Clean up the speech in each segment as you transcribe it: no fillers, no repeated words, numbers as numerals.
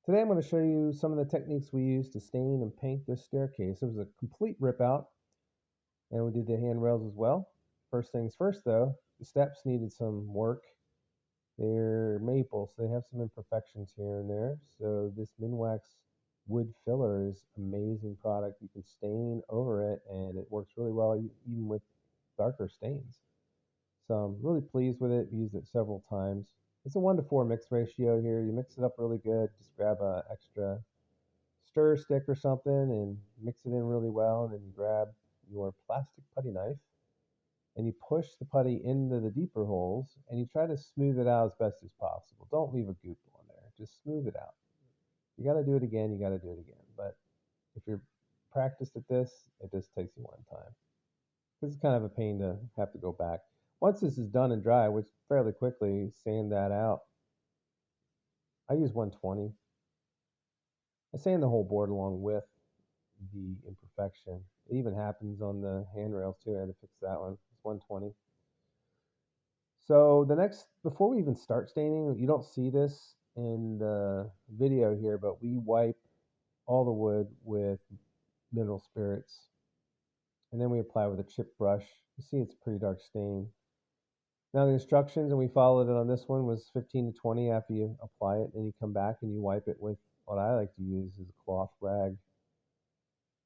Today I'm going to show you some of the techniques we use to stain and paint this staircase. It was a complete rip out, and we did the handrails as well. First things first though, the steps needed some work. They're maple, so they have some imperfections here and there. So this Minwax wood filler is an amazing product. You can stain over it and it works really well even with darker stains. So I'm really pleased with it. Used it several times. It's a 1-to-4 mix ratio here. You mix it up really good. Just grab a extra stir stick or something and mix it in really well. And then you grab your plastic putty knife and you push the putty into the deeper holes and you try to smooth it out as best as possible. Don't leave a goop on there. Just smooth it out. You got to do it again. You got to do it again. But if you're practiced at this, it just takes you one time. This is kind of a pain to have to go back. Once this is done and dry, which fairly quickly, sand that out. I use 120. I sand the whole board along with the imperfection. It even happens on the handrails too. I had to fix that one. It's 120. So before we even start staining, you don't see this in the video here, but we wipe all the wood with mineral spirits. And then we apply with a chip brush. You see it's a pretty dark stain. Now the instructions, and we followed it on this one, was 15 to 20 after you apply it. And you come back and you wipe it with what I like to use is a cloth rag.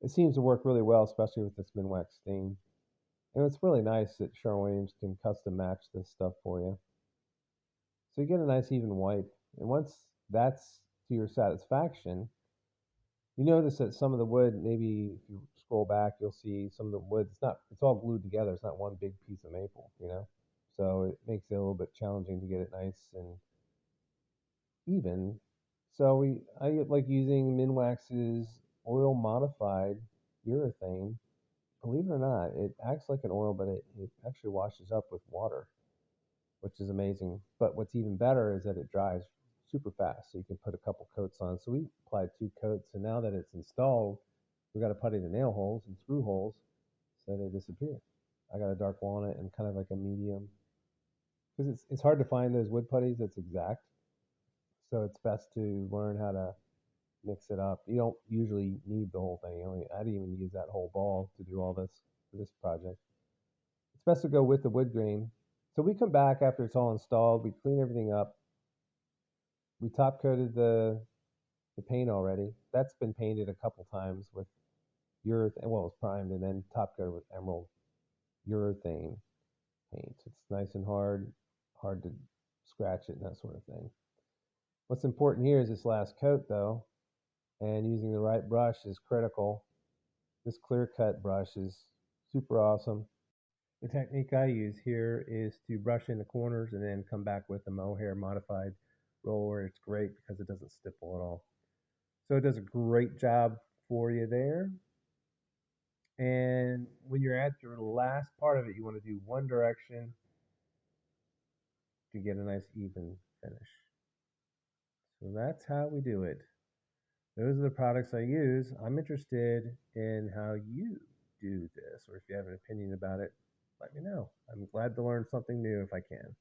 It seems to work really well, especially with this Minwax stain. And it's really nice that Sherwin-Williams can custom match this stuff for you. So you get a nice even wipe. And once that's to your satisfaction, you notice that some of the wood, maybe if you scroll back, you'll see some of the wood, it's all glued together. It's not one big piece of maple, So it makes it a little bit challenging to get it nice and even. So I like using Minwax's oil modified urethane. Believe it or not, it acts like an oil, but it actually washes up with water, which is amazing. But what's even better is that it dries super fast, so you can put a couple coats on. So we applied 2 coats, and now that it's installed, we got to putty the nail holes and screw holes so they disappear. I got a dark walnut and kind of like a medium, because it's hard to find those wood putties that's exact. So it's best to learn how to mix it up. You don't usually need the whole thing. I didn't even use that whole ball to do all this for this project. It's best to go with the wood grain. So we come back after it's all installed. We clean everything up. We top coated the paint already. That's been painted a couple times with urethane. Well, it's primed and then top coated with emerald urethane paint. It's nice and hard to scratch it and that sort of thing. What's important here is this last coat though, and using the right brush is critical. This clear cut brush is super awesome. The technique I use here is to brush in the corners and then come back with a mohair modified roller. It's great because it doesn't stipple at all. So it does a great job for you there. And when you're at your last part of it, you want to do one direction to get a nice even finish. So that's how we do it. Those are the products I use. I'm interested in how you do this, or if you have an opinion about it, let me know. I'm glad to learn something new if I can.